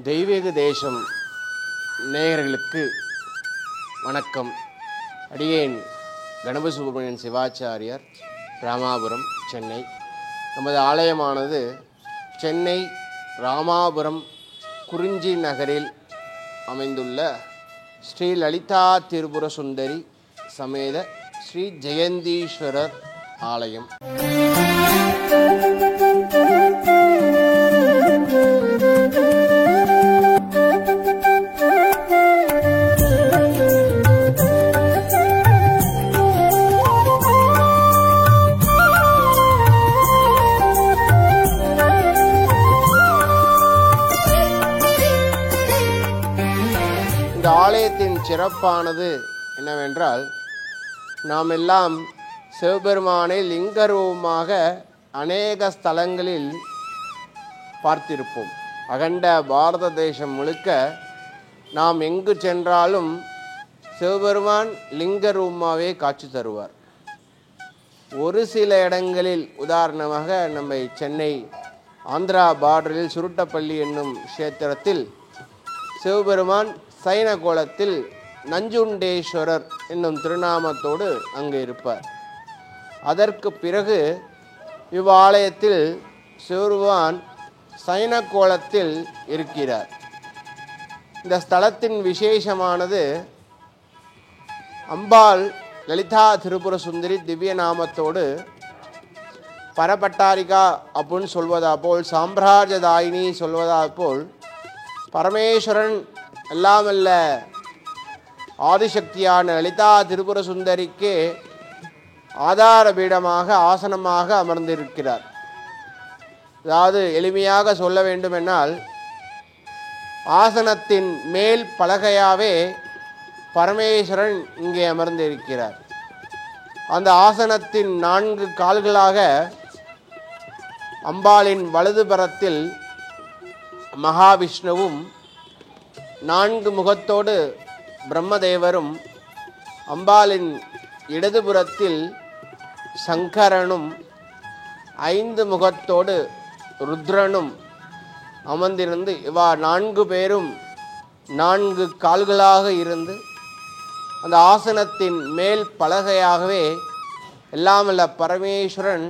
தெய்வீக தேசம் நேயர்களுக்கு வணக்கம். அடியேன் கணபதி சுப்பிரமணியன் சிவாச்சாரியார், ராமாபுரம், சென்னை. நமது ஆலயமானது சென்னை ராமாபுரம் குறிஞ்சி நகரில் அமைந்துள்ள ஸ்ரீ லலிதா திரிபுர சுந்தரி சமேத ஸ்ரீ ஜெயந்தீஸ்வரர் ஆலயம். இந்த ஆலயத்தின் சிறப்பானது என்னவென்றால், நாம் எல்லாம் சிவபெருமானை லிங்கரூபமாக அநேக ஸ்தலங்களில் பார்த்திருப்போம். அகண்ட பாரத தேசம் முழுக்க நாம் எங்கு சென்றாலும் சிவபெருமான் லிங்கரூபமாகவே காட்சி தருவார். ஒரு சில இடங்களில், உதாரணமாக நம்ம சென்னை ஆந்திரா பார்டரில் சுருட்டப்பள்ளி என்னும் க்ஷேத்திரத்தில் சிவபெருமான் சைன கோலத்தில் நஞ்சுண்டேஸ்வரர் என்னும் திருநாமத்தோடு அங்கு இருப்பார். அதற்கு பிறகு இவ்வாலயத்தில் சிவபெருமான் சைன கோலத்தில் இருக்கிறார். இந்த ஸ்தலத்தின் விசேஷமானது, அம்பாள் லலிதா திரிபுர சுந்தரி திவ்ய நாமத்தோடு பரபட்டாரிகா அப்படின்னு சொல்வதா போல், சாம்ராஜதாயினி சொல்வதா போல், பரமேஸ்வரன் எல்லாமல்ல ஆதிசக்தியான லலிதா திரிபுர சுந்தரிக்கு ஆதார பீடமாக ஆசனமாக அமர்ந்திருக்கிறார். அதாவது எளிமையாக சொல்ல வேண்டுமென்றால், ஆசனத்தின் மேல் பலகையாவே பரமேஸ்வரன் இங்கே அமர்ந்திருக்கிறார். அந்த ஆசனத்தின் 4 கால்களாக அம்பாளின் வலதுபுறத்தில் மகாவிஷ்ணுவும், 4 முகத்தோடு பிரம்மதேவரும், அம்பாளின் இடதுபுறத்தில் சங்கரனும், 5 முகத்தோடு ருத்ரனும் அமர்ந்திருந்து, இவா 4 பேரும் 4 கால்களாக இருந்து அந்த ஆசனத்தின் மேல் பலகையாகவே எல்லாமல்ல பரமேஸ்வரன்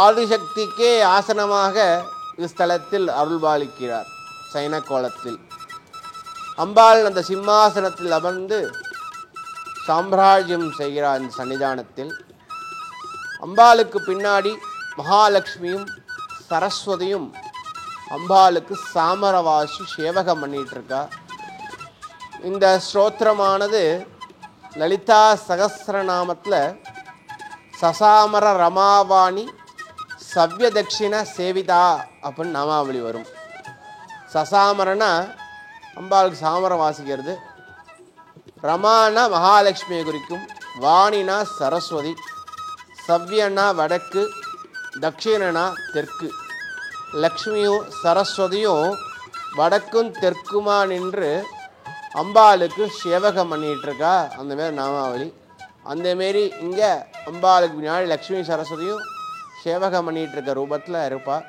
ஆதிசக்திக்கே ஆசனமாக இஸ்தலத்தில் அருள்பாலிக்கிறார். சைன கோலத்தில் அம்பாள் அந்த சிம்மாசனத்தில் அமர்ந்து சாம்ராஜ்யம் செய்கிறார். இந்த சன்னிதானத்தில் அம்பாளுக்கு பின்னாடி மகாலட்சுமியும் சரஸ்வதியும் அம்பாளுக்கு சாமரவாசி சேவகம் பண்ணிட்டு இருக்கா. இந்த ஸ்தோத்திரமானது லலிதா சகஸ்ரநாமத்தில் சசாமர ரமாவாணி சவ்ய தட்சிண சேவிதா அப்படின்னு நாமாவளி வரும். சசாமரனா அம்பாளுக்கு சாமரம் வாசிக்கிறது, ரமானா மகாலட்சுமியை குறிக்கும், வாணினா சரஸ்வதி, சவ்யனா வடக்கு, தட்சிணனா தெற்கு. லக்ஷ்மியும் சரஸ்வதியும் வடக்கும் தெற்குமா நின்று அம்பாளுக்கு சேவகம் பண்ணிகிட்ருக்கா. அந்தமாரி நாமாவளி. அந்தமாரி இங்கே அம்பாளுக்கு பின்னாடி லக்ஷ்மி சரஸ்வதியும் சேவகம் பண்ணிகிட்ருக்க ரூபத்தில் இருப்பாள்.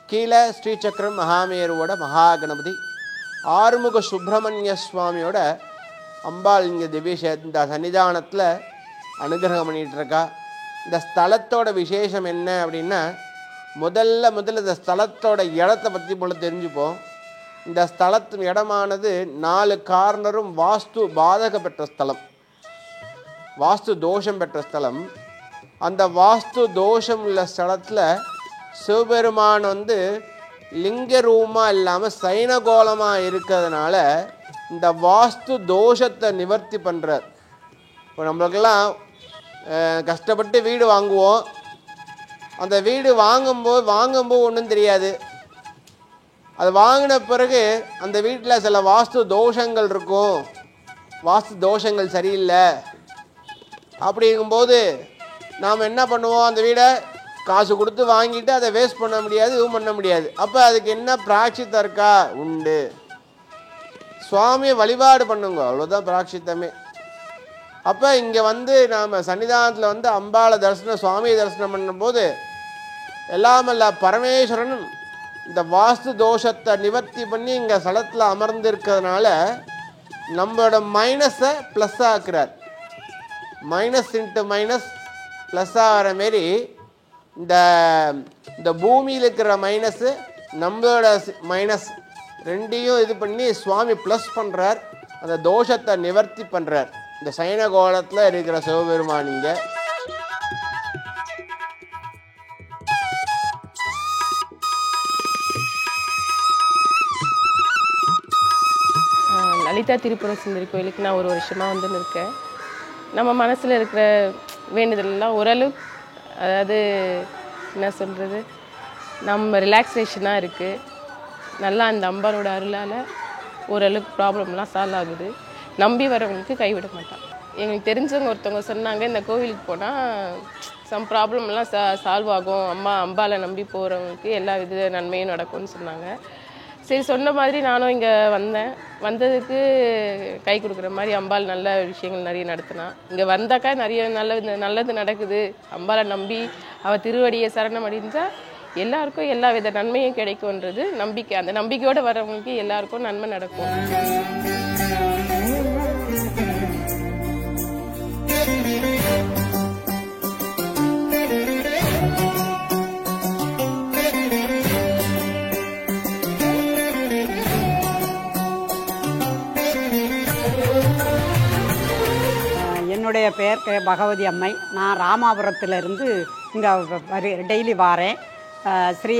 கீழே ஸ்ரீசக்கரம் மகாமேருவோட மகாகணபதி, ஆறுமுக சுப்பிரமணிய சுவாமியோட அம்பாள் இங்கே இந்த சன்னிதானத்தில் அனுகிரகம் பண்ணிகிட்ருக்கா. இந்த ஸ்தலத்தோட விசேஷம் என்ன அப்படின்னா, முதல்ல இந்த ஸ்தலத்தோட இடத்தை பற்றி போல தெரிஞ்சுப்போம். இந்த ஸ்தலத்தின் இடமானது 4 கார்னரும் வாஸ்து பாதக பெற்ற ஸ்தலம், வாஸ்து தோஷம் பெற்ற ஸ்தலம். அந்த வாஸ்து தோஷம் உள்ள ஸ்தலத்தில் சிவபெருமான் லிங்க ரூபமாக இல்லாமல் சைனகோலமாக இருக்கிறதுனால இந்த வாஸ்து தோஷத்தை நிவர்த்தி பண்ணுறார். இப்போ நம்மளுக்கெல்லாம் கஷ்டப்பட்டு வீடு வாங்குவோம். அந்த வீடு வாங்கும்போது ஒன்றும் தெரியாது. அது வாங்கின பிறகு அந்த வீட்டில் சில வாஸ்து தோஷங்கள் இருக்கும், வாஸ்து தோஷங்கள் சரியில்லை. அப்படிங்கும்போது நாம் என்ன பண்ணுவோம், அந்த வீடை காசு கொடுத்து வாங்கிட்டு அதை வேஸ்ட் பண்ண முடியாது, இதுவும் பண்ண முடியாது. அப்போ அதுக்கு என்ன பிராட்சித்தம் இருக்கா? உண்டு. சுவாமியை வழிபாடு பண்ணுங்க, அவ்வளோதான் பிராட்சித்தமே. அப்போ இங்கே நாம் சன்னிதானத்தில் அம்பாளை தரிசனம், சுவாமியை தரிசனம் பண்ணும்போது எல்லாமல்ல பரமேஸ்வரனும் இந்த வாஸ்து தோஷத்தை நிவர்த்தி பண்ணி இங்கே ஸ்தலத்தில் அமர்ந்திருக்கிறதுனால நம்மளோட மைனஸை ப்ளஸ் ஆக்குறார். மைனஸ் இன்ட்டு மைனஸ் ப்ளஸ் ஆகிற மாரி இந்த பூமியில் இருக்கிற மைனஸு நம்மளோட மைனஸ் ரெண்டையும் இது பண்ணி சுவாமி ப்ளஸ் பண்ணுறார். அந்த தோஷத்தை நிவர்த்தி பண்ணுறார் இந்த சைன கோலத்தில் இருக்கிற சிவபெருமான். இங்கே லலிதா திரிபுர சுந்தரி கோயிலுக்கு நான் ஒரு வருஷமாக வந்து இருக்கேன். நம்ம மனசில் இருக்கிற வேண்டுதலெல்லாம் ஓரளவு, அதாவது என்ன சொல்கிறது, நம்ம ரிலாக்ஸேஷனாக இருக்குது. நல்லா அந்த அம்பாலோட அருளால் ஓரளவுக்கு ப்ராப்ளம்லாம் சால்வ் ஆகுது. நம்பி வரவங்களுக்கு கைவிட மாட்டான். எங்களுக்கு தெரிஞ்சவங்க ஒருத்தவங்க சொன்னாங்க, இந்த கோவிலுக்கு போனால் சம் ப்ராப்ளம்லாம் சால்வ் ஆகும், அம்பாவை நம்பி போகிறவங்களுக்கு எல்லா வித நன்மையும் நடக்கும்னு சொன்னாங்க. சரி, சொன்ன மாதிரி நானும் இங்கே வந்ததுக்கு கை கொடுக்குற மாதிரி அம்பாள் நல்ல விஷயங்கள் நிறைய நடத்தினா. இங்கே வந்தாக்கா நிறைய நல்லது நடக்குது. அம்பாளை நம்பி அவள் திருவடியை சரணம் அடைஞ்சால் எல்லாருக்கும் எல்லா வித நன்மையும் கிடைக்கும்ன்றது நம்பிக்கை. அந்த நம்பிக்கையோடு வரவங்களுக்கு எல்லாருக்கும் நன்மை நடக்கும். என்னுடைய பெயர் பகவதி அம்மை. நான் ராமாபுரத்திலிருந்து இங்கே டெய்லி வாரேன். ஸ்ரீ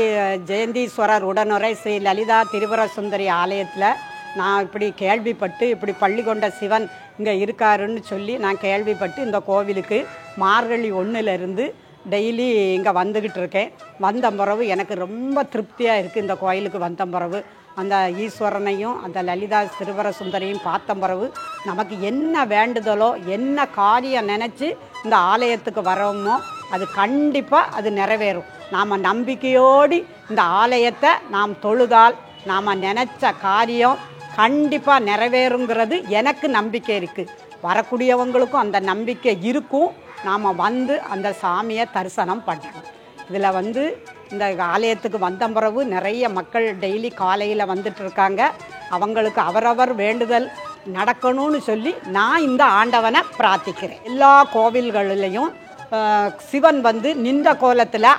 ஜெயந்தீஸ்வரர் உடனுரை ஸ்ரீ லலிதா திரிபுர சுந்தரி ஆலயத்தில் நான் இப்படி கேள்விப்பட்டு, இப்படி பள்ளி கொண்ட சிவன் இங்கே இருக்காருன்னு சொல்லி நான் கேள்விப்பட்டு இந்த கோவிலுக்கு மார்கழி 1லேருந்து டெய்லி இங்கே வந்துக்கிட்டு இருக்கேன். வந்த பிறகு எனக்கு ரொம்ப திருப்தியாக இருக்குது. இந்த கோயிலுக்கு வந்த பிறகு அந்த ஈஸ்வரனையும் அந்த லலிதா திரிபுர சுந்தரியும் பார்த்த பிறகு நமக்கு என்ன வேண்டுதலோ, என்ன காரியம் நினச்சி இந்த ஆலயத்துக்கு வரோமோ அது கண்டிப்பாக அது நிறைவேறும். நாம் நம்பிக்கையோடு இந்த ஆலயத்தை நாம் தொழுதால் நாம் நினச்ச காரியம் கண்டிப்பாக நிறைவேறுங்கிறது எனக்கு நம்பிக்கை இருக்குது. வரக்கூடியவங்களுக்கும் அந்த நம்பிக்கை இருக்கும். நாம் வந்து அந்த சாமியை தரிசனம் பண்ணணும். இதில் இந்த ஆலயத்துக்கு வந்த பிறகு நிறைய மக்கள் டெய்லி காலையில் வந்துட்டுருக்காங்க. அவங்களுக்கு அவரவர் வேண்டுதல் நடக்கணும்னு சொல்லி நான் இந்த ஆண்டவனை பிரார்த்திக்கிறேன். எல்லா கோவில்களிலையும் சிவன் நின்ற கோலத்தில்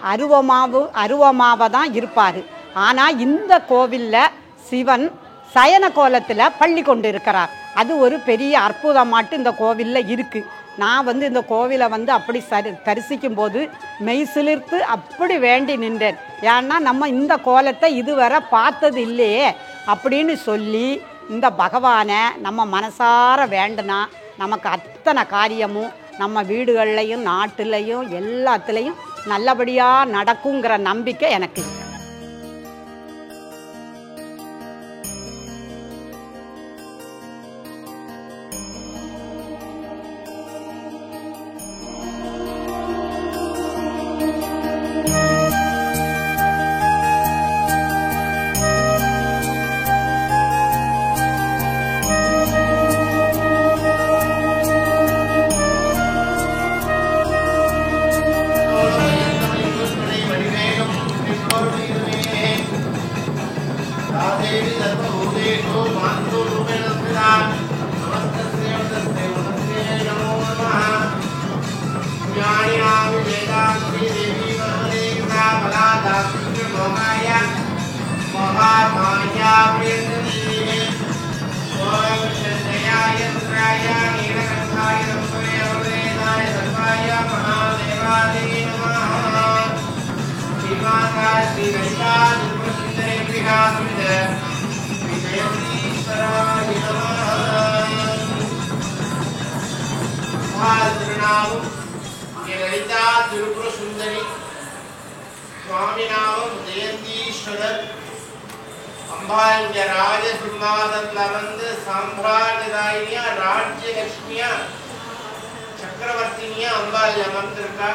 அருவமாக தான் இருப்பார். ஆனால் இந்த கோவிலில் சிவன் சயன கோலத்தில் பள்ளி கொண்டு இருக்கிறார். அது ஒரு பெரிய அற்புதமாட்டு இந்த கோவிலில் இருக்குது. நான் இந்த கோவிலை அப்படி தரிசிக்கும் போது மெய் சிலிர்த்து அப்படி வேண்டி நின்றேன். ஏன்னா நம்ம இந்த கோலத்தை இதுவரை பார்த்தது இல்லையே அப்படின்னு சொல்லி இந்த பகவானை நம்ம மனசார வேண்டுனா நமக்கு அத்தனை காரியமும் நம்ம வீடுகள்லையும் நாட்டிலையும் எல்லாத்துலேயும் நல்லபடியாக நடக்குங்கிற நம்பிக்கை எனக்கு இருக்கு. லலிதா திரிபுர சுந்தரி சுவாமி நாமம் ஜெயந்தீஸ்வரர். அம்பா இங்க ராஜ சிம்மாசனத்துல சாம்ராஜ்யதாயினியா ராஜ்யலட்சுமியா சக்கரவர்த்தினியா அம்பாள் அமர்ந்திருக்கா.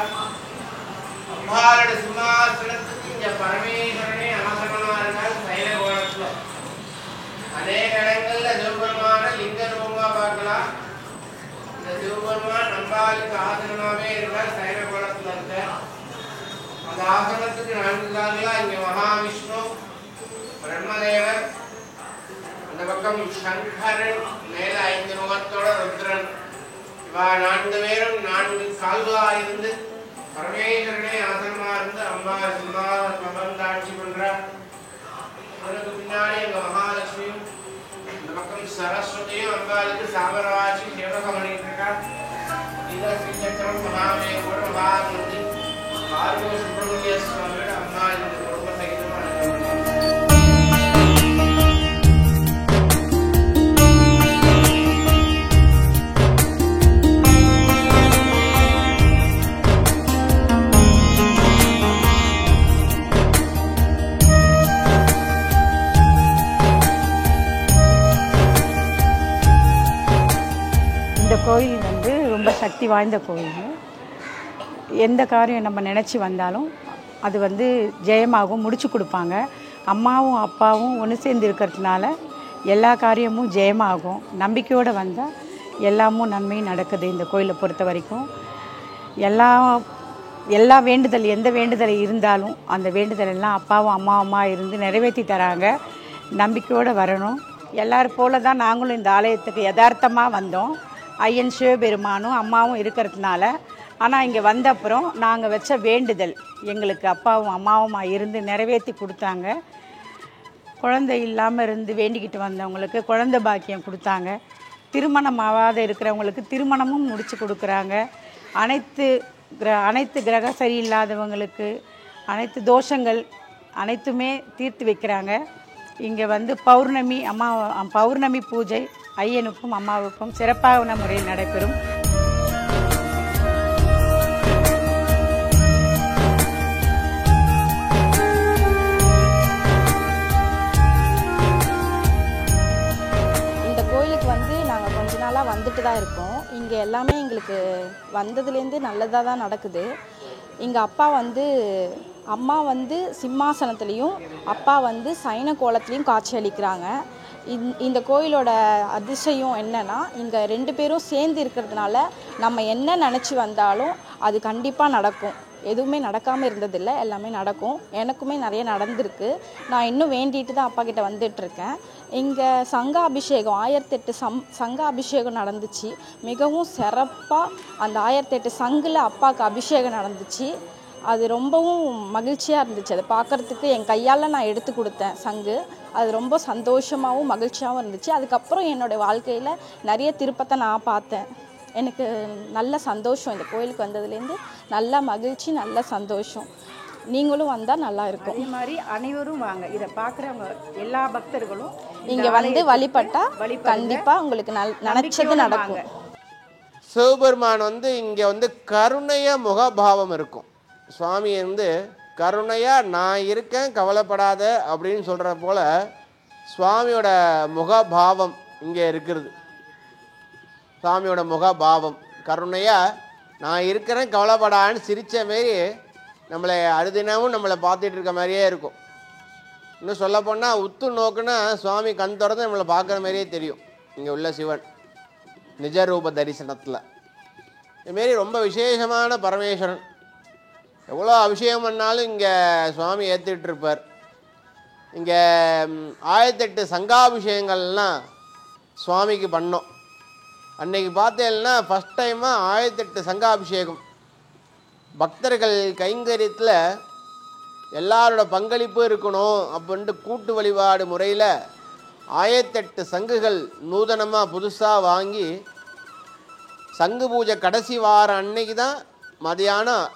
அம்பாளோட சிம்மாசனத்துக்கு இங்க பரமேஸ்வரனே ஆசனமா இருக்கார். சைன கோலத்துல அநேக இடங்கள்ல சிவபெருமான லிங்க ரூபமா பார்க்கலாம். இந்த சிவபெருமான் அம்பாளுக்கு ஆசனமாவே இருக்கார். சைன கோலத்துல இருக்க அந்த ஆசனத்துக்கு 4 கால்களா இங்க மகாவிஷ்ணு, பிரம்மதேவர், அந்த பக்கம் சங்கரன், மேல 5 முகத்தோட ருத்ரன், இவா 4 பேரும் 4 கால்களா இருந்து பரமேஸ்வரனே ஆசனமா இருந்து அம்மா சிம்மாட்சி பண்றா. அவனுக்கு பின்னாடி எங்க மகாலட்சுமியும், இந்த பக்கம் சரஸ்வதியும் அம்பாளுக்கு சாமரவாசி சேவகம் பண்ணிட்டு இருக்கா. இதை ஸ்ரீசக்கரம் மகாமேகோட மகாமூர்த்தி பார்வ சுப்பிரமணிய சுவாமியோட அம்மா இந்த குடும்ப சகிதமா இந்த கோயில் வந்து ரொம்ப சக்தி வாய்ந்த கோயில். எந்த காரியம் நம்ம நினச்சி வந்தாலும் அது வந்து ஜெயமாகவும் முடிச்சு கொடுப்பாங்க. அம்மாவும் அப்பாவும் ஒன்று சேர்ந்து இருக்கிறதுனால எல்லா காரியமும் ஜெயமாகும். நம்பிக்கையோடு வந்தால் எல்லாமும் நன்மையும் நடக்குது. இந்த கோயிலை பொறுத்த வரைக்கும் எல்லா வேண்டுதல், எந்த வேண்டுதல் இருந்தாலும் அந்த வேண்டுதல் எல்லாம் அப்பாவும் அம்மாவுமா இருந்து நிறைவேற்றி தராங்க. நம்பிக்கையோடு வரணும். எல்லாரும் போல தான் நாங்களும் இந்த ஆலயத்துக்கு யதார்த்தமாக வந்தோம். ஐயன் சிவபெருமானும் அம்மாவும் இருக்கிறதுனால. ஆனால் இங்கே வந்த அப்புறம் நாங்கள் வச்ச வேண்டுதல் எங்களுக்கு அப்பாவும் அம்மாவுமா இருந்து நிறைவேற்றி கொடுத்தாங்க. குழந்தை இல்லாமல் இருந்து வேண்டிக்கிட்டு வந்தவங்களுக்கு குழந்தை பாக்கியம் கொடுத்தாங்க. திருமணம் ஆகாத இருக்கிறவங்களுக்கு திருமணமும் முடித்து கொடுக்குறாங்க. அனைத்து கிரக சரியில்லாதவங்களுக்கு அனைத்து தோஷங்கள் அனைத்துமே தீர்த்து வைக்கிறாங்க. இங்கே வந்து பௌர்ணமி பூஜை ஐயனுக்கும் அம்மாவுக்கும் சிறப்பான முறையில் நடைபெறும். இந்த கோயிலுக்கு வந்து நாங்கள் கொஞ்ச நாளாக வந்துட்டு தான் இருக்கோம். இங்கே எல்லாமே எங்களுக்கு வந்ததுலேருந்து நல்லதாக தான் நடக்குது. எங்கள் அம்மா வந்து சிம்மாசனத்துலேயும் அப்பா வந்து சைன கோலத்துலேயும் காட்சி அளிக்கிறாங்க. இந்த கோயிலோட அதிசயம் என்னென்னா, இங்கே 2 பேரும் சேர்ந்து இருக்கிறதுனால நம்ம என்ன நினச்சி வந்தாலும் அது கண்டிப்பாக நடக்கும். எதுவுமே நடக்காமல் இருந்ததில்லை, எல்லாமே நடக்கும். எனக்குமே நிறைய நடந்திருக்கு. நான் இன்னும் வேண்டிட்டு தான் அப்பா கிட்ட வந்துட்டுருக்கேன். இங்கே சங்க அபிஷேகம் 1008 சங்க அபிஷேகம் நடந்துச்சு. மிகவும் சிறப்பாக அந்த 1008 சங்கில் அப்பாவுக்கு அபிஷேகம் நடந்துச்சு. அது ரொம்பவும் மகிழ்ச்சியாக இருந்துச்சு. அதை பார்க்குறதுக்கு என் கையால் நான் எடுத்து கொடுத்தேன் சங்கு. அது ரொம்ப சந்தோஷமாகவும் மகிழ்ச்சியாகவும் இருந்துச்சு. அதுக்கப்புறம் என்னோடய வாழ்க்கையில் நிறைய திருப்பத்தை நான் பார்த்தேன். எனக்கு நல்ல சந்தோஷம். இந்த கோயிலுக்கு வந்ததுலேருந்து நல்ல மகிழ்ச்சி, நல்ல சந்தோஷம். நீங்களும் வந்தால் நல்லா இருக்கும். அதே மாதிரி அனைவரும் வாங்க. இதை பார்க்குறவங்க எல்லா பக்தர்களும் இங்கே வந்து வழிபட்டால் கண்டிப்பாக உங்களுக்கு நினச்சது நடக்கும். சிவபெருமான் வந்து இங்கே வந்து கருணைய முகபாவம் இருக்கும். சுவாமி வந்து கருணையாக நான் இருக்கேன் கவலைப்படாத அப்படின்னு சொல்கிற போல் சுவாமியோட முகபாவம் இங்கே இருக்கிறது. சுவாமியோட முகபாவம் கருணையாக நான் இருக்கிறேன் கவலைப்படான்னு சிரித்த மாரி நம்மளை அடுதினமும் நம்மளை பார்த்துட்டு இருக்க மாதிரியே இருக்கும். இன்னும் சொல்லப்போனால் உத்து நோக்குன்னா சுவாமி கண் திறந்து நம்மளை பார்க்குற மாதிரியே தெரியும். இங்கே உள்ள சிவன் நிஜரூப தரிசனத்தில் இதுமாரி ரொம்ப விசேஷமான பரமேஸ்வரன். எவ்வளோ அபிஷேகம் பண்ணாலும் இங்கே சுவாமி ஏற்றிட்டு இருப்பார். இங்கே 1008 சங்காபிஷேகங்கள்லாம் சுவாமிக்கு பண்ணோம். அன்னைக்கு பார்த்தேன்னா ஃபஸ்ட் டைமாக 1008 சங்காபிஷேகம். பக்தர்கள் கைங்கரியத்தில் எல்லாரோட பங்களிப்பு இருக்கணும் அப்படின்ட்டு கூட்டு வழிபாடு முறையில் 1008 சங்குகள் நூதனமாக புதுசாக வாங்கி சங்கு பூஜை கடைசி வாரம் அன்னைக்கு தான் மதியானம்,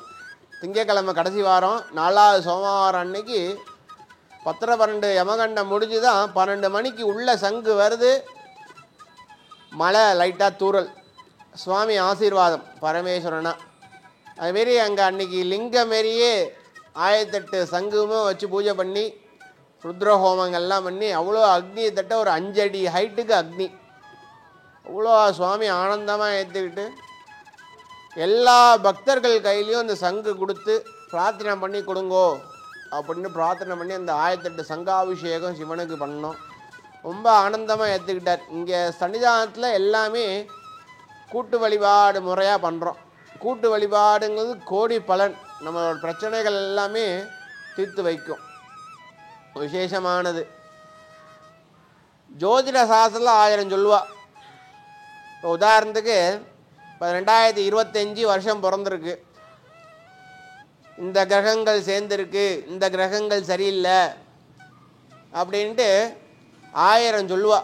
திங்கக்கிழமை கடைசி வாரம் 4வது சோமவாரம் அன்னைக்கு 10-12 யமகண்டம் முடிஞ்சு தான் 12 மணிக்கு உள்ள சங்கு வருது. மழை லைட்டாக தூறல், சுவாமி ஆசீர்வாதம் பரமேஸ்வரனா. அதுமாரி அங்கே அன்றைக்கி லிங்கம் மாரியே 1008 சங்குமே வச்சு பூஜை பண்ணி ருத்ரஹோமங்கள்லாம் பண்ணி அவ்வளோ அக்னியை தட்ட ஒரு 5 அடி ஹைட்டுக்கு அக்னி அவ்வளோ சுவாமி ஆனந்தமாக ஏற்றுக்கிட்டு எல்லா பக்தர்கள் கையிலையும் அந்த சங்கு கொடுத்து பிரார்த்தனை பண்ணி கொடுங்கோ அப்படின்னு பிரார்த்தனை பண்ணி அந்த 1008 சங்காபிஷேகம் சிவனுக்கு பண்ணோம். ரொம்ப ஆனந்தமாக ஏற்றுக்கிட்டார். இங்கே சன்னிதானத்தில் எல்லாமே கூட்டு வழிபாடு முறையாக பண்ணுறோம். கூட்டு வழிபாடுங்கிறது கோடி பலன். நம்மளோட பிரச்சனைகள் எல்லாமே தீர்த்து வைக்கும். விசேஷமானது. ஜோதிட சாஸ்திரத்தில் 1000 சொல்லுவா. இப்போ உதாரணத்துக்கு இப்போ 2025 வருஷம் பிறந்திருக்கு, இந்த கிரகங்கள் சேர்ந்துருக்கு, இந்த கிரகங்கள் சரியில்லை அப்படின்ட்டு 1000 சொல்லுவா.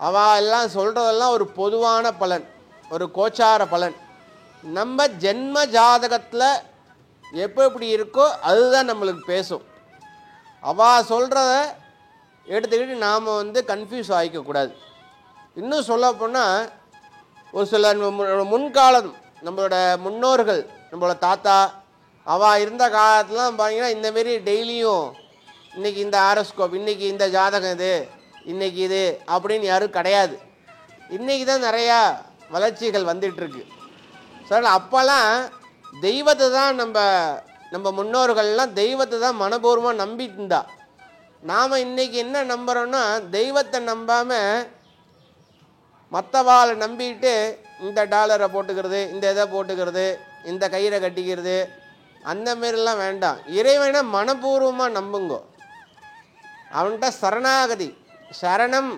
அவள் எல்லாம் சொல்கிறதெல்லாம் ஒரு பொதுவான பலன், ஒரு கோச்சார பலன். நம்ம ஜென்ம ஜாதகத்தில் எப்போ எப்படி இருக்கோ அதுதான் நம்மளுக்கு பேசும். அவள் சொல்கிறத எடுத்துக்கிட்டு நாம் கன்ஃபியூஸ் ஆகிக்கக்கூடாது. இன்னும் சொல்லப்போனால் ஒரு சில முன்காலம் நம்மளோட முன்னோர்கள், நம்மளோட தாத்தா அவள் இருந்த காலத்துலாம் பார்த்தீங்கன்னா இந்தமாரி டெய்லியும் இன்றைக்கி இந்த ஆரோஸ்கோப், இன்றைக்கி இந்த ஜாதகம் இது, இன்றைக்கி இது அப்படின்னு யாரும் கிடையாது. இன்றைக்கி தான் நிறையா வளர்ச்சிகள் வந்துட்டுருக்கு. சார் அப்போல்லாம் தெய்வத்தை தான் நம்ம முன்னோர்கள்லாம் தெய்வத்தை தான் மனப்பூர்வமாக நம்பிட்டு இருந்தா. நாம் இன்றைக்கி என்ன நம்புகிறோன்னா தெய்வத்தை நம்பாமல் மற்றவாளை நம்பிட்டு இந்த டாலரை போட்டுக்கிறது, இந்த இதை போட்டுக்கிறது, இந்த கயிறை கட்டிக்கிறது, அந்த மாரிலாம் வேண்டாம். இறைவனை மனப்பூர்வமாக நம்புங்கோ. அவன்கிட்ட சரணாகதி, சரணம்.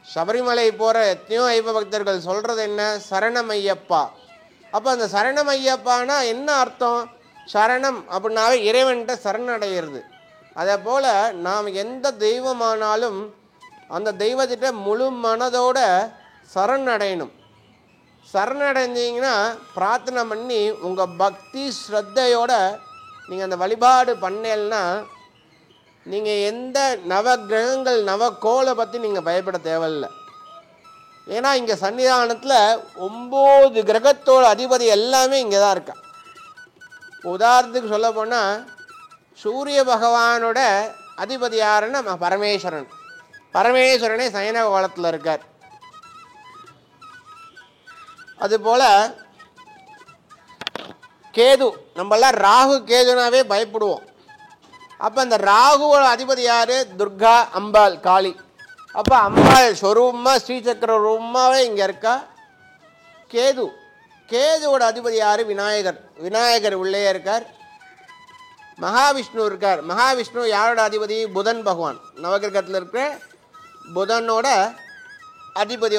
சபரிமலை போகிற எத்தனையோ ஐயப்ப பக்தர்கள் சொல்கிறது என்ன? சரணம் ஐயப்பா. அப்போ அந்த சரணம் ஐயப்பானா என்ன அர்த்தம்? சரணம் அப்படின்னாவே இறைவன்கிட்ட சரணடைகிறது. அதே போல் நாம் எந்த தெய்வமானாலும் அந்த தெய்வத்திட்ட முழு மனதோட சரணடையணும். சரணடைஞ்சிங்கன்னா பிரார்த்தனை பண்ணி உங்கள் பக்தி ஸ்ரத்தையோட நீங்கள் அந்த வழிபாடு பண்ணலைன்னா நீங்கள் எந்த நவகிரகங்கள் நவக்கோளை பற்றி நீங்கள் பயப்பட தேவையில்லை. ஏன்னா இங்கே சன்னிதானத்தில் 9 கிரகத்தோட அதிபதி எல்லாமே இங்கே தான் இருக்கா. உதாரணத்துக்கு சொல்ல போனால் சூரிய பகவானோட அதிபதி யாருன்னா பரமேஸ்வரன். பரமேஸ்வரனே சயன கோலத்தில் இருக்கார். அதுபோல் கேது, நம்மளாம் ராகு கேதுனாவே பயப்படுவோம். அப்போ அந்த ராகுவோட அதிபதி யார்? துர்கா அம்பாள் காளி. அப்போ அம்பாள் ஸ்வரூபமாக ஸ்ரீசக்கர ரூபமாகவே இங்கே இருக்கா. கேது, கேதுவோட அதிபதி யார்? விநாயகர். விநாயகர் உள்ளே இருக்கார். மகாவிஷ்ணு இருக்கார். மகாவிஷ்ணு யாரோட அதிபதி? புதன் பகவான். நவகிரகத்தில் இருக்கிற புதனோட அதிபதி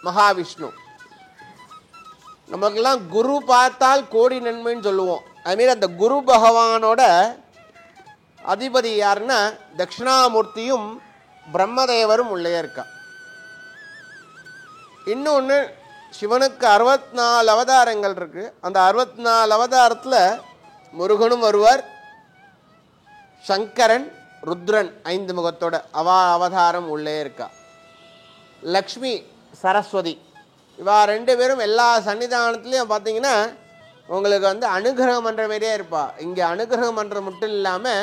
மகாவிஷ்ணு. நமக்கெல்லாம் குரு பார்த்தால் கோடி நன்மைன்னு சொல்லுவோம். அதுமாரி அந்த குரு பகவானோட அதிபதி யாருன்னா தட்சிணாமூர்த்தியும் பிரம்மதேவரும் உள்ளே இருக்கா. இன்னொன்று, சிவனுக்கு 64 அவதாரங்கள் இருக்குது. அந்த 64 அவதாரத்தில் முருகனும் வருவார், சங்கரன், ருத்ரன் 5 முகத்தோட அவதாரம் உள்ளே இருக்கா. லக்ஷ்மி, சரஸ்வதி இவா 2 பேரும் எல்லா சன்னிதானத்துலேயும் பார்த்தீங்கன்னா உங்களுக்கு அனுகிரகம் பண்ணுற மாரியே இருப்பா. இங்கே அனுகிரகம் பண்ணுற மட்டும் இல்லாமல்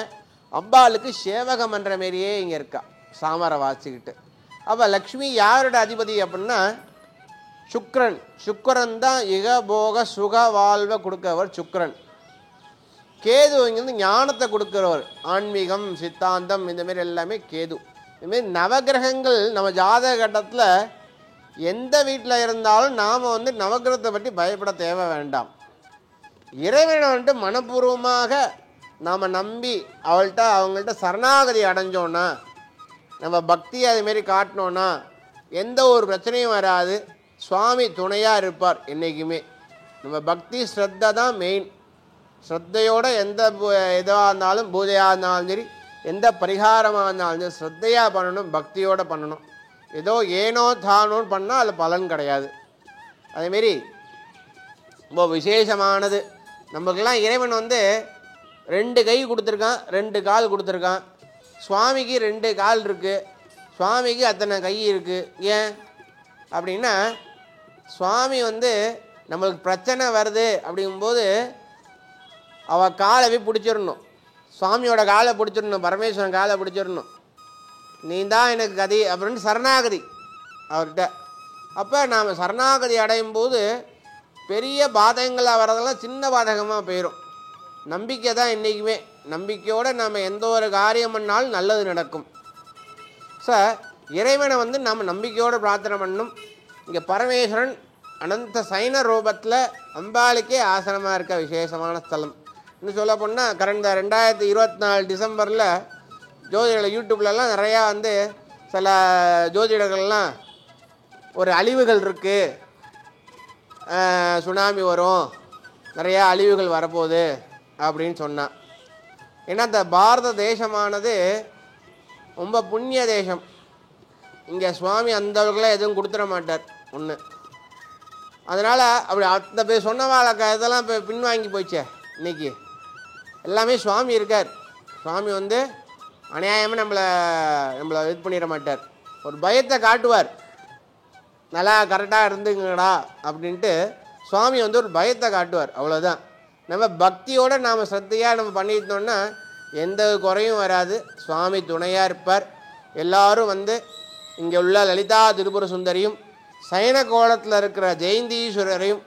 அம்பாளுக்கு சேவகம் பண்ணுற மாரியே இங்கே இருக்கா, சாமரை வாசிக்கிட்டு. அப்போ லக்ஷ்மி யாரோட அதிபதி அப்படின்னா சுக்கிரன். சுக்கிரன் தான் இக போக சுக வாழ்வை கொடுக்கிறவர் சுக்கிரன். கேது இங்கே ஞானத்தை கொடுக்குறவர், ஆன்மீகம் சித்தாந்தம் இந்தமாரி எல்லாமே கேது. இதுமாரி நவகிரகங்கள் நம்ம ஜாதக கட்டத்தில் எந்த வீட்டில் இருந்தாலும் நாம் நவகிரகத்தை பற்றி பயப்பட தேவை வேண்டாம். இறைவனை மனப்பூர்வமாக நாம் நம்பி அவங்கள்ட்ட சரணாகதி அடைஞ்சோன்னா, நம்ம பக்தியை அதுமாரி காட்டினோன்னா எந்த ஒரு பிரச்சனையும் வராது. சுவாமி துணையாக இருப்பார் என்றைக்குமே. நம்ம பக்தி ஸ்ரத்தை தான் மெயின். ஸ்ரத்தையோடு எந்த எதுவாக இருந்தாலும், பூஜையாக இருந்தாலும் சரி, எந்த பரிகாரமாக இருந்தாலும் சரி, ஸ்ரத்தையாக பண்ணணும், பக்தியோடு பண்ணணும். ஏதோ ஏனோ தானோன்னு பண்ணால் அதில் பலன் கிடையாது. அதேமாரி ரொம்ப விசேஷமானது. நமக்கெல்லாம் இறைவன் 2 கை கொடுத்துருக்கான், 2 கால் கொடுத்துருக்கான். சுவாமிக்கு 2 கால் இருக்குது, சுவாமிக்கு அத்தனை கை இருக்குது. ஏன் அப்படின்னா சுவாமி நம்மளுக்கு பிரச்சனை வருது அப்படிங்கும்போது அவள் காலை போய் பிடிச்சிடணும், சுவாமியோட காலை பிடிச்சிடணும், பரமேஸ்வரன் காலை பிடிச்சிடணும். நீ தான் எனக்கு கதி அப்படின்னு சரணாகதி அவர்கிட்ட. அப்போ நாம் சரணாகதி அடையும் போது பெரிய பாதகங்களாக வர்றதெல்லாம் சின்ன பாதகமாக போயிடும். நம்பிக்கை தான் என்றைக்குமே. நம்பிக்கையோடு நம்ம எந்த ஒரு காரியம் பண்ணாலும் நல்லது நடக்கும். சார் இறைவனை நம்ம நம்பிக்கையோடு பிரார்த்தனை பண்ணணும். இங்கே பரமேஸ்வரன் அனந்த சைன ரூபத்தில் அம்பாளுக்கே ஆசனமாக இருக்க விசேஷமான ஸ்தலம். இன்னும் சொல்ல போனால் கடந்த 2024 டிசம்பரில் ஜோதிடர்கள் யூடியூப்லலாம் நிறையா வந்து சில ஜோதிடர்கள்லாம் ஒரு அழிவுகள் இருக்குது, சுனாமி வரும், நிறையா அழிவுகள் வரப்போகுது அப்படின்னு சொன்னான். ஏன்னா இந்த பாரத தேசமானது ரொம்ப புண்ணிய தேசம். இங்கே சுவாமி அந்த அளவுக்குலாம் எதுவும் கொடுத்துட மாட்டார் ஒன்று. அதனால் அப்படி அந்த பேர் சொன்னவாழ இதெல்லாம் இப்போ பின்வாங்கி போயிச்சே. இன்றைக்கி எல்லாமே சுவாமி இருக்கார். சுவாமி வந்து அநியாயமாக நம்மளை இது பண்ணிட மாட்டார். ஒரு பயத்தை காட்டுவார், நல்லா கரெக்டாக இருந்துங்கடா அப்படின்ட்டு சுவாமி வந்து ஒரு பயத்தை காட்டுவார், அவ்வளோதான். நம்ம பக்தியோடு நாம் சத்தையாக நம்ம பண்ணிட்டோம்னா எந்த குறையும் வராது. சுவாமி துணையாக இருப்பார். எல்லோரும் வந்து இங்கே உள்ள லலிதா திரிபுர சுந்தரியும் சயன கோலத்தில் இருக்கிற ஜெயந்தீஸ்வரரையும்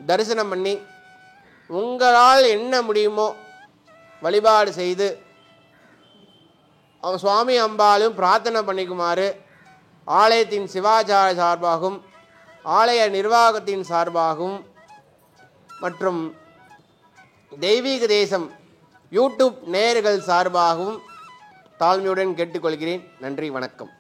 தரிசனம் பண்ணி உங்களால் என்ன முடியுமோ வழிபாடு செய்து அவங்க சுவாமி அம்பாலும் பிரார்த்தனை பண்ணிக்குமாறு ஆலயத்தின் சிவாச்சாரிய சார்பாகவும் ஆலய நிர்வாகத்தின் சார்பாகவும் மற்றும் தெய்வீக தேசம் யூடியூப் நேயர்கள் சார்பாகவும் தாழ்மையுடன் கேட்டுக்கொள்கிறேன். நன்றி, வணக்கம்.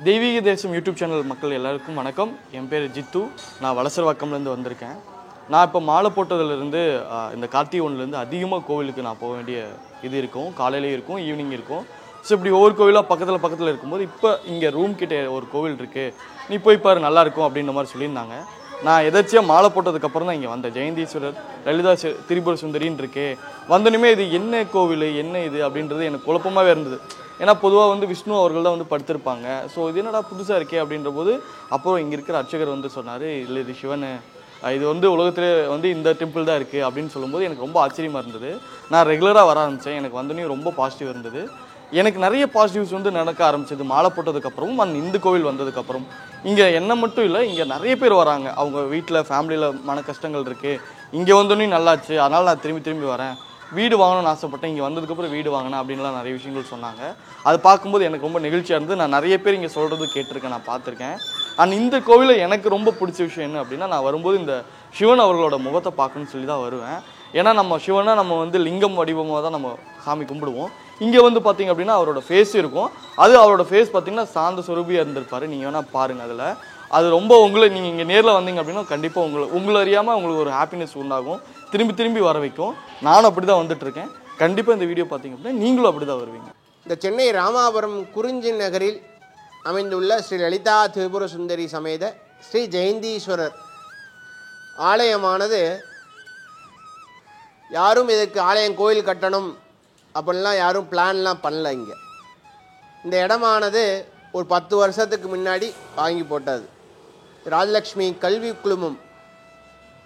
தெய்வீக தேசம் யூடியூப் சேனல் மக்கள் எல்லாருக்கும் வணக்கம். என் பேர் ஜித்து. நான் வலசரவாக்கம்லேருந்து வந்திருக்கேன். நான் இப்போ மாலை போட்டதுலேருந்து இந்த கார்த்திகை ஒன்றுலேருந்து அதிகமாக கோவிலுக்கு நான் போக வேண்டிய இது இருக்கும். காலையிலே இருக்கும், ஈவினிங் இருக்கும். ஸோ இப்படி ஒவ்வொரு கோவிலாக பக்கத்தில் இருக்கும்போது இப்போ இங்கே ரூம் கிட்டே ஒரு கோவில் இருக்குது, நீ போய் பாரு நல்லாயிருக்கும் அப்படின்ற மாதிரி சொல்லியிருந்தாங்க. நான் எதாச்சியாக மாலை போட்டதுக்கப்புறம் தான் இங்கே வந்தேன். ஜெயந்தீஸ்வரர் லலிதா திரிபுர சுந்தரின்னு இருக்கே. வந்தோடனே இது என்ன கோவில், என்ன இது அப்படின்றது எனக்கு குழப்பமாகவே இருந்தது. ஏன்னா பொதுவாக வந்து விஷ்ணு அவர்கள் தான் வந்து படுத்திருப்பாங்க. ஸோ இது என்னடா புதுசாக இருக்கே அப்படின்ற போது அப்புறம் இங்கே இருக்கிற அர்ச்சகர் வந்து சொன்னார், இல்லை இது சிவன், இது வந்து உலகத்திலே வந்து இந்த டெம்பிள் தான் இருக்குது அப்படின்னு சொல்லும்போது எனக்கு ரொம்ப ஆச்சரியமாக இருந்தது. நான் ரெகுலராக வர ஆரம்பித்தேன். எனக்கு வந்தோடனே ரொம்ப பாசிட்டிவ் இருந்தது. எனக்கு நிறைய பாசிட்டிவ்ஸ் வந்து நடக்க ஆரம்பிச்சது மாலை போட்டதுக்கப்புறமும் இந்த கோவில் வந்ததுக்கப்புறம். இங்கே என்ன மட்டும் இல்லை, இங்கே நிறைய பேர் வராங்க. அவங்க வீட்டில் ஃபேமிலியில் மன கஷ்டங்கள் இருக்குது, இங்கே வந்தோடனே நல்லாச்சு, அதனால் நான் திரும்பி வரேன். வீடு வாங்கணும்னு ஆசைப்பட்டேன், இங்கே வந்ததுக்கப்புறம் வீடு வாங்கினேன் அப்படின்லாம் நிறைய விஷயங்கள் சொன்னாங்க. அது பார்க்கும்போது எனக்கு ரொம்ப நெகிழ்ச்சியாக இருந்தது. நான் நிறைய பேர் இங்கே சொல்கிறது கேட்டிருக்கேன், நான் பார்த்துருக்கேன். அண்ட் இந்த கோவிலில் எனக்கு ரொம்ப பிடிச்ச விஷயம் என்ன அப்படின்னா, நான் வரும்போது இந்த சிவன் அவர்களோட முகத்தை பார்க்கணும்னு சொல்லி தான் வருவேன். ஏன்னா நம்ம சிவனை நம்ம வந்து லிங்கம் வடிவமாக தான் நம்ம சாமி கும்பிடுவோம். இங்கே வந்து பார்த்திங்க அப்படின்னா அவரோட ஃபேஸ் இருக்கும். அது அவரோட ஃபேஸ் பார்த்திங்கன்னா சாந்த சுரூபியாக இருந்திருப்பார். நீங்கள் வேணால் பாருங்கள். அதில் அது ரொம்ப நீங்கள் இங்கே நேரில் வந்தீங்க அப்படின்னா கண்டிப்பாக உங்களை அறியாமல் உங்களுக்கு ஒரு ஹாப்பினஸ் உண்டாகும், திரும்பி வர வைக்கும். நானும் அப்படி தான் வந்துட்டுருக்கேன். கண்டிப்பாக இந்த வீடியோ பார்த்தீங்க அப்படின்னா நீங்களும் அப்படி தான் வருவீங்க. இந்த சென்னை ராமாபுரம் குறிஞ்சி நகரில் அமைந்துள்ள ஸ்ரீ லலிதா திரிபுர சுந்தரி சமேத ஸ்ரீ ஜெயந்தீஸ்வரர் ஆலயமானது யாரும் இதுக்கு ஆலயம் கோயில் கட்டணும் அப்படின்லாம் யாரும் பிளான்லாம் பண்ணல. இங்கே இந்த இடமானது ஒரு 10 வருஷத்துக்கு முன்னாடி வாங்கி போட்டது. ராஜலக்ஷ்மி கல்வி குழுமம்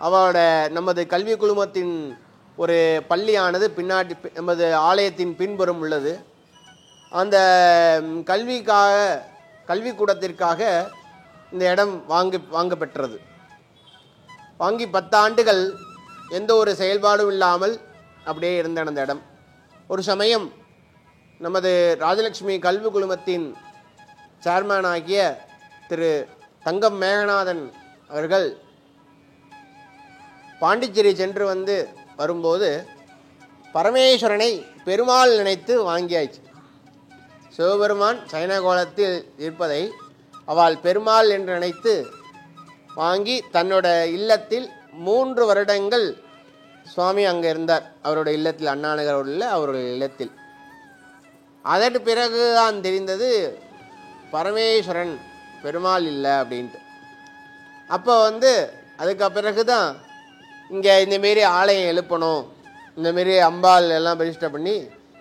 அவரோட நமது கல்வி குழுமத்தின் ஒரு பள்ளியானது பின்னாடி நமது ஆலயத்தின் பின்புறம் உள்ளது. அந்த கல்விக்கூடத்திற்காக இந்த இடம் வாங்க பெற்றது. வாங்கி 10 ஆண்டுகள் எந்த ஒரு செயல்பாடும் இல்லாமல் அப்படியே இருந்த அந்த இடம் ஒரு சமயம் நமது ராஜலக்ஷ்மி கல்வி குழுமத்தின் சேர்மேன் ஆகிய திரு தங்கம் மேகநாதன் அவர்கள் பாண்டிச்சேரி சென்று வரும்போது பரமேஸ்வரனை பெருமாள் நினைத்து வாங்கியாச்சு. சிவபெருமான் சைனகோலத்தில் இருப்பதை அவள் பெருமாள் என்று நினைத்து வாங்கி தன்னோட இல்லத்தில் 3 வருடங்கள் சுவாமி அங்கே இருந்தார். அவருடைய இல்லத்தில், அண்ணாநகர் உள்ள அவருடைய இல்லத்தில். அதற்கு பிறகு தான் தெரிந்தது பரமேஸ்வரன் பெருமாள் இல்லை அப்படின்ட்டு. அப்போ அதுக்கு பிறகு தான் இங்கே இந்தமாரி ஆலயம் எழுப்பணும், இந்தமாரி அம்பாள் எல்லாம் ரெஜிஸ்டர் பண்ணி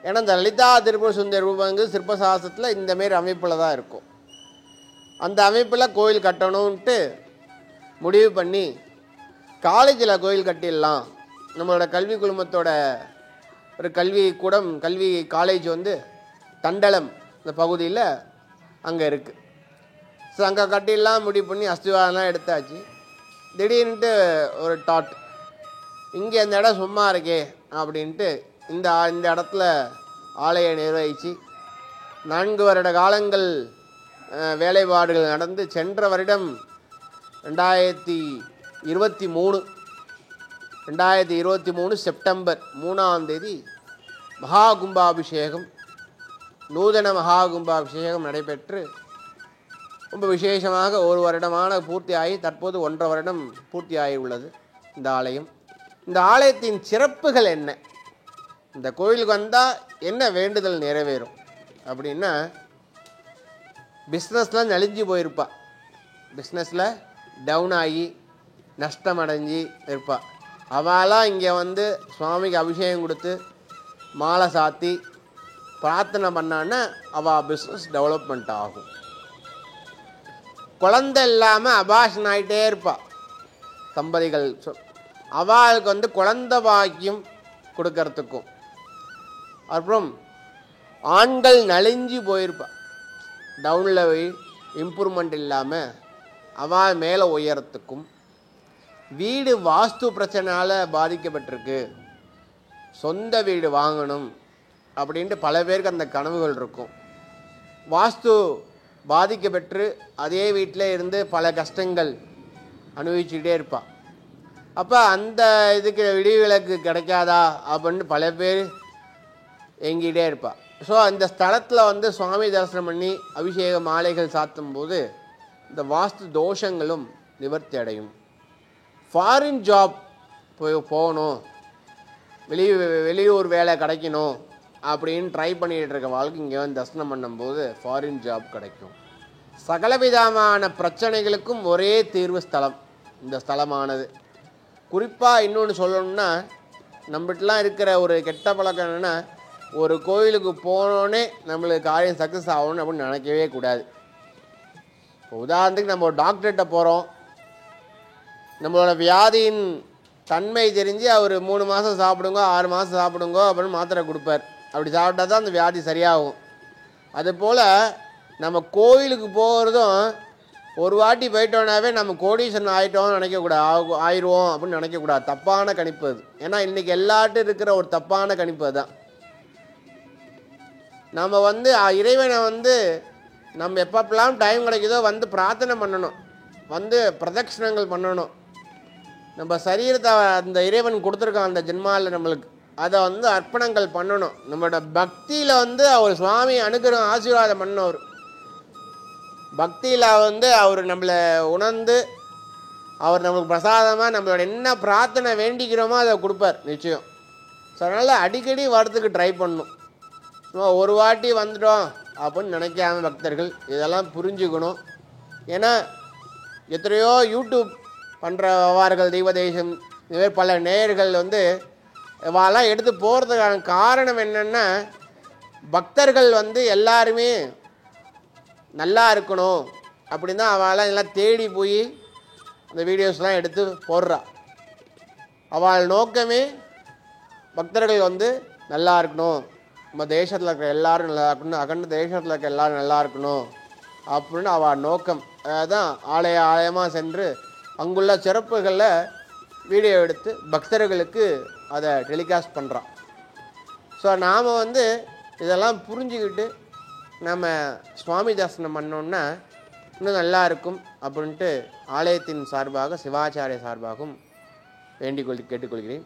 ஏன்னா இந்த லலிதா திரிபுர சுந்தரி ரூபங்கு சிற்பசாஸ்திரத்தில் இந்தமாரி அமைப்பில் தான் இருக்கும். அந்த அமைப்பில் கோயில் கட்டணுன்ட்டு முடிவு பண்ணி காலேஜில் கோயில் கட்டிடலாம். நம்மளோட கல்வி குழுமத்தோட ஒரு கல்வி காலேஜ் வந்து தண்டலம் இந்த பகுதியில் அங்கே இருக்குது. ஸோ அங்கே கட்டிடலாம் முடிவு பண்ணி அஸ்திவாரம்லாம் எடுத்தாச்சு. திடீர்னுட்டு ஒரு டாட், இங்கே இந்த இடம் சும்மா இருக்கே அப்படின்ட்டு இந்த இடத்துல ஆலயம் நிர்வகித்து 4 வருட காலங்கள் வேலைப்பாடுகள் நடந்து சென்ற வருடம் 2023 செப்டம்பர் 3ஆம் தேதி மகா கும்பாபிஷேகம், நூதன மகா கும்பாபிஷேகம் நடைபெற்று ரொம்ப விசேஷமாக 1 வருடமான பூர்த்தியாகி தற்போது 1.5 வருடம் பூர்த்தியாகி உள்ளது இந்த ஆலயம். இந்த ஆலயத்தின் சிறப்புகள் என்ன, இந்த கோயிலுக்கு வந்தால் என்ன வேண்டுதல் நிறைவேறும் அப்படின்னா, பிஸ்னஸில் நலிஞ்சு போயிருப்பா, பிஸ்னஸில் டவுன் ஆகி நஷ்டம் அடைஞ்சி இருப்பா, அவளாம் இங்கே வந்து சுவாமிக்கு அபிஷேகம் கொடுத்து மாலை சாத்தி பிரார்த்தனை பண்ணான்னா அவள் பிஸ்னஸ் டெவலப்மெண்ட் ஆகும். குழந்தை இல்லாமல் அபாஷன் ஆகிட்டே இருப்பாள் தம்பதிகள், அவளுக்கு வந்து குழந்தை பாக்கியம் கொடுக்கறதுக்கும், அப்புறம் ஆண்கள் நலிஞ்சு போயிருப்பாள், டவுனில் போய் இம்ப்ரூவ்மெண்ட் இல்லாமல் அவள் மேலே உயரத்துக்கும், வீடு வாஸ்து பிரச்சனையால் பாதிக்கப்பட்டிருக்கு, சொந்த வீடு வாங்கணும் அப்படின்ட்டு பல பேருக்கு அந்த கனவுகள் இருக்கும். வாஸ்து பாதிக்கப்பெற்று அதே வீட்டில் இருந்து பல கஷ்டங்கள் அனுபவிச்சுக்கிட்டே இருப்பாள். அப்போ அந்த இதுக்கு விடிவிலக்கு கிடைக்காதா அப்படின்னு பல பேர் எங்கிட்டே இருப்பாள். ஸோ அந்த ஸ்தலத்தில் வந்து சுவாமி தரிசனம் பண்ணி அபிஷேக மாலைகள் சாத்தும் போது இந்த வாஸ்து தோஷங்களும் நிவர்த்தி அடையும். ஃபாரின் ஜாப் போகணும், வெளியூர் வேலை கிடைக்கணும் அப்படின்னு ட்ரை பண்ணிகிட்டு இருக்க வாழ்க்கை இங்கே வந்து தரிசனம் பண்ணும்போது ஃபாரின் ஜாப் கிடைக்கும். சகலவிதமான பிரச்சனைகளுக்கும் ஒரே தீர்வு ஸ்தலம் இந்த ஸ்தலமானது. குறிப்பாக இன்னொன்று சொல்லணும்னா, நம்மகிட்டலாம் இருக்கிற ஒரு கெட்ட பழக்கம் என்னென்னா, ஒரு கோயிலுக்கு போனோடனே நம்மளுக்கு காரியம் சக்ஸஸ் ஆகணும் அப்படின்னு நினைக்கவே கூடாது. இப்போ உதாரணத்துக்கு நம்ம ஒரு டாக்டர்கிட்ட போகிறோம், நம்மளோட வியாதியின் தன்மை தெரிஞ்சு அவர் 3 மாதம் சாப்பிடுங்க 6 மாதம் சாப்பிடுங்க அப்படின்னு மாத்திரை கொடுப்பார். அப்படி சாப்பிட்டா தான் அந்த வியாதி சரியாகும். அதுபோல் நம்ம கோயிலுக்கு போகிறதும் ஒரு வாட்டி போயிட்டோன்னாவே நம்ம கோடீஸ்வரன் ஆகிட்டோம்னு நினைக்கக்கூடாது, ஆயிடுவோம் அப்படின்னு நினைக்கக்கூடாது. தப்பான கணிப்பு அது. ஏன்னா இன்றைக்கி எல்லாட்டும் இருக்கிற ஒரு தப்பான கணிப்பு அதுதான். நம்ம வந்து இறைவனை வந்து நம்ம எப்பப்பெல்லாம் டைம் கிடைக்குதோ வந்து பிரார்த்தனை பண்ணணும், வந்து பிரதட்சணங்கள் பண்ணணும். நம்ம சரீரத்தை அந்த இறைவன் கொடுத்துருக்கான் அந்த ஜென்மாவில் நம்மளுக்கு, அதை வந்து அர்ப்பணங்கள் பண்ணணும். நம்மளோட பக்தியில் வந்து அவர் சுவாமி அனுகிரகம் ஆசீர்வாதம் பண்ணவர், பக்தியில் வந்து அவர் நம்மளை உணர்ந்து அவர் நம்மளுக்கு பிரசாதமாக நம்மளோட என்ன பிரார்த்தனை வேண்டிக்கிறோமோ அதை கொடுப்பார் நிச்சயம். ஸோ அதனால் அடிக்கடி வரத்துக்கு ட்ரை பண்ணணும். ஒரு வாட்டி வந்துட்டோம் அப்படின்னு நினைக்காம பக்தர்கள் இதெல்லாம் புரிஞ்சுக்கணும். ஏன்னா எத்தனையோ யூடியூப் பண்ணுறவார்கள் தெய்வ தேசம் இதுமாதிரி பல நேயர்கள் வந்து இவாலாம் எடுத்து போகிறதுக்கான காரணம் என்னென்னா, பக்தர்கள் வந்து எல்லாருமே நல்லா இருக்கணும் அப்படின்னு தான் அவளாம் எல்லாம் தேடி போய் அந்த வீடியோஸ்லாம் எடுத்து போடுறா. அவள் நோக்கமே பக்தர்கள் வந்து நல்லா இருக்கணும், நம்ம தேசத்தில் இருக்கிற எல்லோரும் நல்லா இருக்கணும், அகண்ட தேசத்தில் இருக்கிற எல்லோரும் நல்லா இருக்கணும் அப்படின்னு அவள் நோக்கம். அதுதான் ஆலயமாக சென்று அங்குள்ள சிறப்புகளில் வீடியோ எடுத்து பக்தர்களுக்கு அதை டெலிகாஸ்ட் பண்ணுறான். ஸோ நாம் வந்து இதெல்லாம் புரிஞ்சுக்கிட்டு நம்ம சுவாமி தரிசனம் பண்ணோன்னா இன்னும் நல்லா இருக்கும் அப்படின்ட்டு ஆலயத்தின் சார்பாக சிவாச்சாரிய சார்பாகவும் கேட்டுக்கொள்கிறேன்.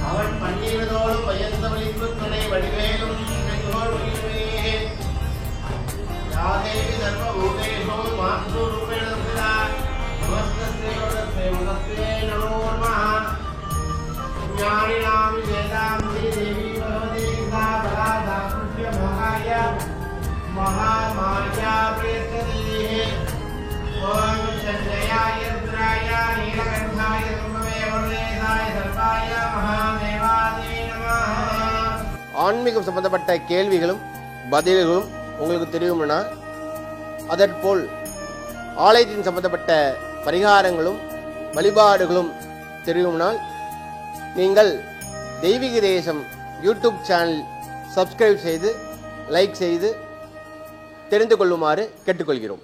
அவன் பன்னிரதோடும் பயந்த வலிப்பு துணை வடிவேலும் யாதேவி சர்வ பூதேஷோ மாஸ்து ரூபேண நமஸ்தே நமோ நமः. ஞானினாம் வேதாம்பி தேவி பகவதி பலாதாஸ்ய மகாய மகாமாயா பிரேத்ததே ஆன்மீகம் சம்பந்தப்பட்ட கேள்விகளும் பதில்களும் உங்களுக்கு தெரியும்னா, அதற்போல் ஆலயத்தின் சம்பந்தப்பட்ட பரிகாரங்களும் வழிபாடுகளும் தெரியும்னால் நீங்கள் தெய்வீக தேசம் யூடியூப் சேனல் சப்ஸ்கிரைப் செய்து லைக் செய்து தெரிந்து கொள்ளுமாறு கேட்டுக்கொள்கிறோம்.